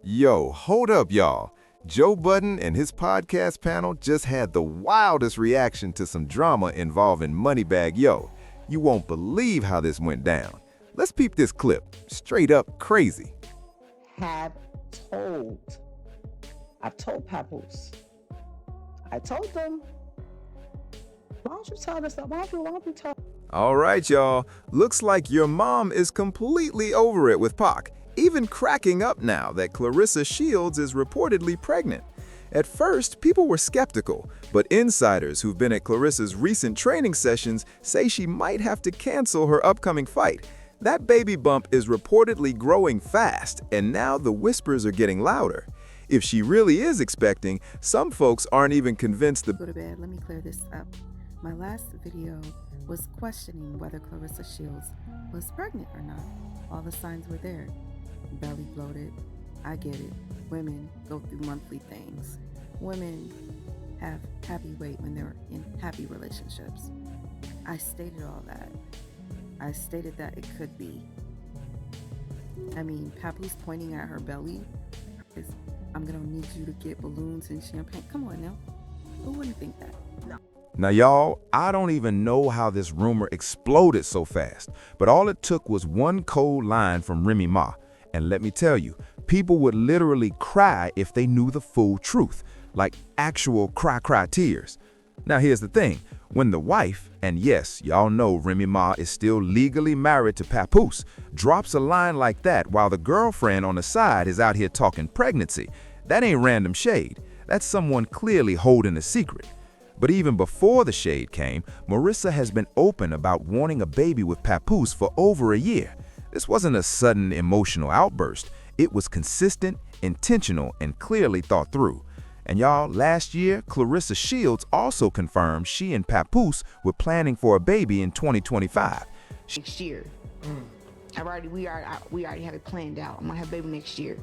Yo, hold up, y'all. Joe Budden and his podcast panel just had the wildest reaction to some drama involving Moneybag Yo. You won't believe how this went down. Let's peep this clip. Straight up crazy. have told. I've told Papoose. I told them, why don't you tell us that? Why don't you tell? All right, y'all. Looks like your mom is completely over it with Pac, even cracking up now that Claressa Shields is reportedly pregnant. At first, people were skeptical, but insiders who've been at Claressa's recent training sessions say she might have to cancel her upcoming fight. That baby bump is reportedly growing fast, and now the whispers are getting louder. If she really is expecting, some folks aren't even convinced Go to bed, let me clear this up. My last video was questioning whether Claressa Shields was pregnant or not. All the signs were there. Belly bloated. I get it. Women go through monthly things. Women have happy weight when they're in happy relationships. I stated all that. I stated that it could be. I mean, Papoose pointing at her belly is, I'm gonna need you to get balloons and champagne. Come on now. Who wouldn't think that? No. Now, y'all, I don't even know how this rumor exploded so fast, but all it took was one cold line from Remy Ma. And let me tell you, people would literally cry if they knew the full truth, like actual cry tears. Now, here's the thing. When the wife, and yes, y'all know Remy Ma is still legally married to Papoose, drops a line like that while the girlfriend on the side is out here talking pregnancy, that ain't random shade. That's someone clearly holding a secret. But even before the shade came, Marissa has been open about wanting a baby with Papoose for over a year. This wasn't a sudden emotional outburst. It was consistent, intentional, and clearly thought through. And y'all, last year, Claressa Shields also confirmed she and Papoose were planning for a baby in 2025. Next year. We already have it planned out. I'm gonna have a baby next year.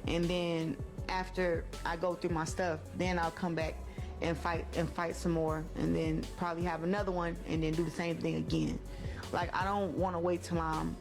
And then after I go through my stuff, then I'll come back and fight some more, and then probably have another one and then do the same thing again. Like, I don't want to wait till I'm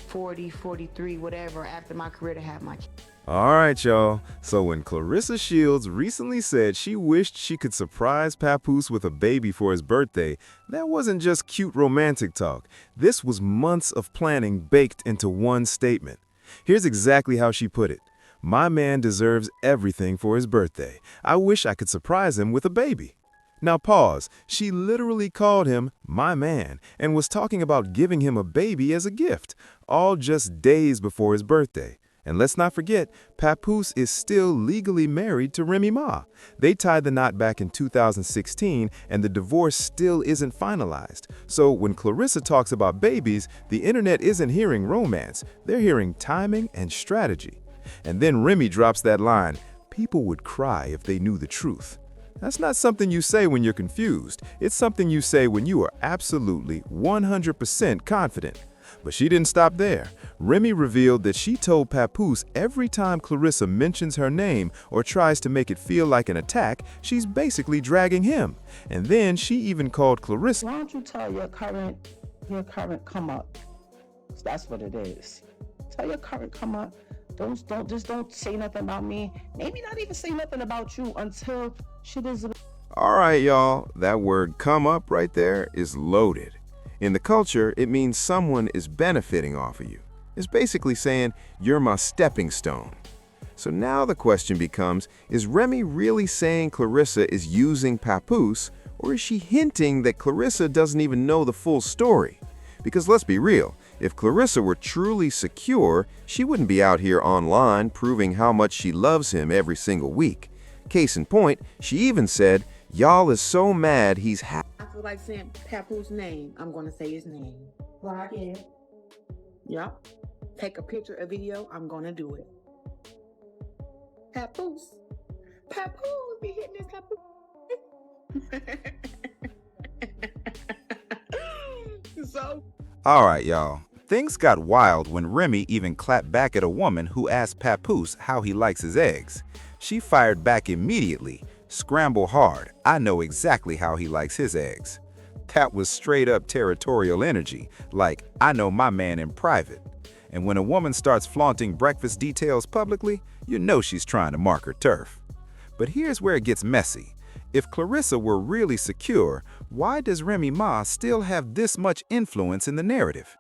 40, 43, whatever, after my career to have my kid. All right, y'all. So when Claressa Shields recently said she wished she could surprise Papoose with a baby for his birthday, that wasn't just cute romantic talk. This was months of planning baked into one statement. Here's exactly how she put it. My man deserves everything for his birthday. I wish I could surprise him with a baby. Now pause. She literally called him my man and was talking about giving him a baby as a gift, all just days before his birthday. And let's not forget, Papoose is still legally married to Remy Ma. They tied the knot back in 2016, and the divorce still isn't finalized. So when Claressa talks about babies, the internet isn't hearing romance. They're hearing timing and strategy. And then Remy drops that line, people would cry if they knew the truth. That's not something you say when you're confused. It's something you say when you are absolutely 100% confident. But she didn't stop there. Remy revealed that she told Papoose every time Claressa mentions her name or tries to make it feel like an attack, she's basically dragging him. And then she even called Claressa. Why don't you tell your current come up? That's what it is. Tell your current come up. Don't say nothing about me. Maybe not even say nothing about you until shit is. All right, y'all. That word come up right there is loaded. In the culture, it means someone is benefiting off of you. It's basically saying, you're my stepping stone. So now the question becomes, is Remy really saying Claressa is using Papoose, or is she hinting that Claressa doesn't even know the full story? Because let's be real, if Claressa were truly secure, she wouldn't be out here online proving how much she loves him every single week. Case in point, she even said, y'all is so mad he's I feel like saying Papoose's name. I'm gonna say his name. Right here. Yup. Take a picture, a video. I'm gonna do it. Papoose. Papoose be hitting this Papoose. So. All right, y'all. Things got wild when Remy even clapped back at a woman who asked Papoose how he likes his eggs. She fired back immediately. Scramble hard. I know exactly how he likes his eggs. That was straight up territorial energy, like I know my man in private. And when a woman starts flaunting breakfast details publicly, you know she's trying to mark her turf. But here's where it gets messy. If Claressa were really secure, why does Remy Ma still have this much influence in the narrative?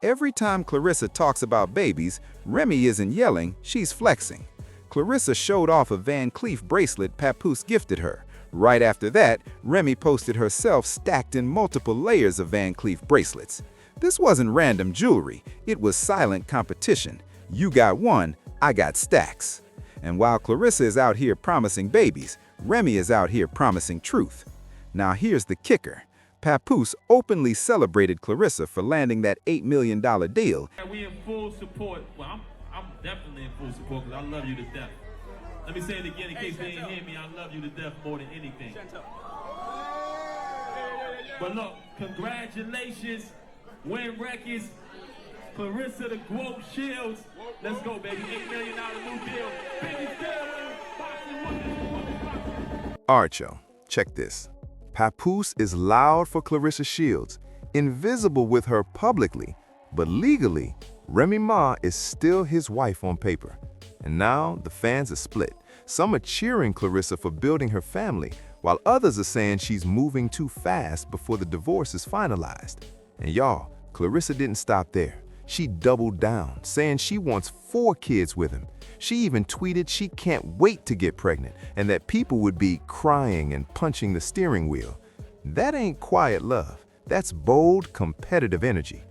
Every time Claressa talks about babies, Remy isn't yelling, she's flexing. Claressa showed off a Van Cleef bracelet Papoose gifted her. Right after that, Remy posted herself stacked in multiple layers of Van Cleef bracelets. This wasn't random jewelry, it was silent competition. You got one, I got stacks. And while Claressa is out here promising babies, Remy is out here promising truth. Now here's the kicker. Papoose openly celebrated Claressa for landing that $8 million deal. We in full support. Well, I'm definitely in full support because I love you to death. Let me say it again in case they didn't hear me. I love you to death more than anything. But look, congratulations, Win Records, Claressa the Quote Shields. Let's go, baby. $8 million new deal. Baby, Alright, y'all, check this. Papoose is loud for Claressa Shields, invisible with her publicly, but legally, Remy Ma is still his wife on paper. And now the fans are split. Some are cheering Claressa for building her family, while others are saying she's moving too fast before the divorce is finalized. And y'all, Claressa didn't stop there. She doubled down, saying she wants 4 kids with him. She even tweeted she can't wait to get pregnant and that people would be crying and punching the steering wheel. That ain't quiet love. That's bold, competitive energy.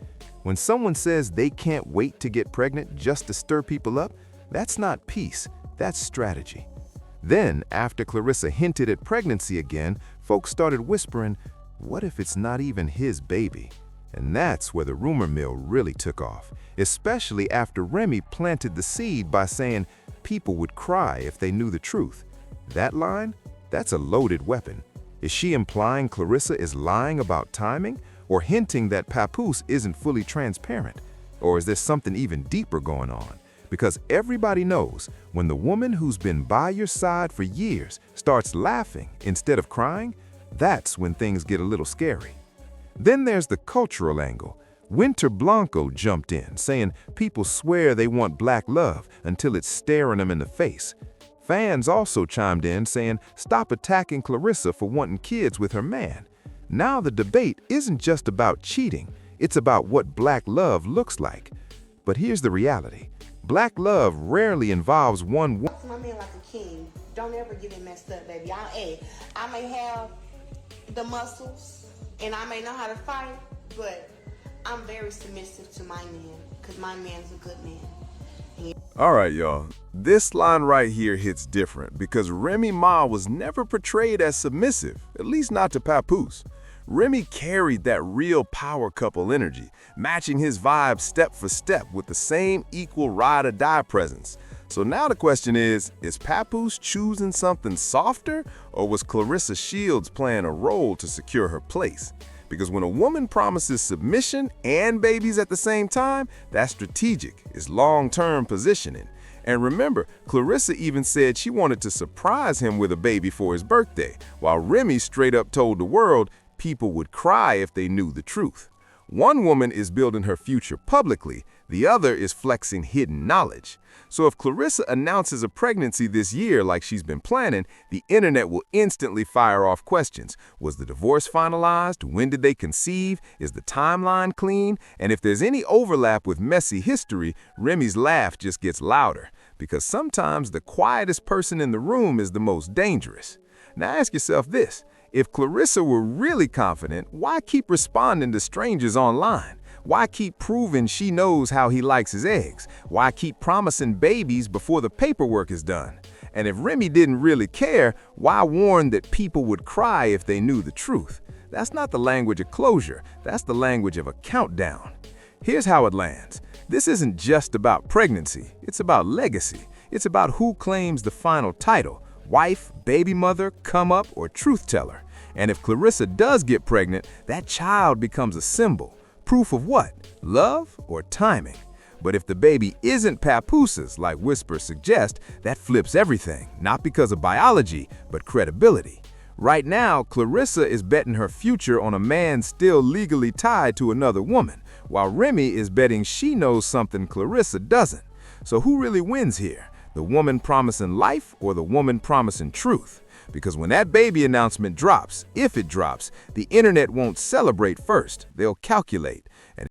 When someone says they can't wait to get pregnant just to stir people up, that's not peace, that's strategy. Then, after Claressa hinted at pregnancy again, folks started whispering, what if it's not even his baby? And that's where the rumor mill really took off, especially after Remy planted the seed by saying people would cry if they knew the truth. That line? That's a loaded weapon. Is she implying Claressa is lying about timing, or hinting that Papoose isn't fully transparent? Or is there something even deeper going on? Because everybody knows when the woman who's been by your side for years starts laughing instead of crying, that's when things get a little scary. Then there's the cultural angle. Winter Blanco jumped in, saying people swear they want black love until it's staring them in the face. Fans also chimed in, saying stop attacking Claressa for wanting kids with her man. Now the debate isn't just about cheating, it's about what black love looks like. But here's the reality. Black love rarely involves one woman. My man like a king. Don't ever get it messed up, baby. I may have the muscles and I may know how to fight, but I'm very submissive to my man because my man's a good man. All right, y'all. This line right here hits different because Remy Ma was never portrayed as submissive, at least not to Papoose. Remy carried that real power couple energy, matching his vibe step for step with the same equal ride-or-die presence. So now the question is Papoose choosing something softer, or was Claressa Shields playing a role to secure her place? Because when a woman promises submission and babies at the same time, that's strategic, it's long-term positioning. And remember, Claressa even said she wanted to surprise him with a baby for his birthday, while Remy straight up told the world people would cry if they knew the truth. One woman is building her future publicly, the other is flexing hidden knowledge. So if Claressa announces a pregnancy this year like she's been planning, the internet will instantly fire off questions. Was the divorce finalized? When did they conceive? Is the timeline clean? And if there's any overlap with messy history, Remy's laugh just gets louder. Because sometimes the quietest person in the room is the most dangerous. Now ask yourself this. If Claressa were really confident, why keep responding to strangers online? Why keep proving she knows how he likes his eggs? Why keep promising babies before the paperwork is done? And if Remy didn't really care, why warn that people would cry if they knew the truth? That's not the language of closure, that's the language of a countdown. Here's how it lands. This isn't just about pregnancy, it's about legacy. It's about who claims the final title, wife, baby mother, come up, or truth teller. And if Claressa does get pregnant, that child becomes a symbol. Proof of what? Love or timing? But if the baby isn't Papoose's, like whispers suggest, that flips everything, not because of biology, but credibility. Right now, Claressa is betting her future on a man still legally tied to another woman, while Remy is betting she knows something Claressa doesn't. So who really wins here? The woman promising life or the woman promising truth? Because when that baby announcement drops, if it drops, the internet won't celebrate first, they'll calculate. And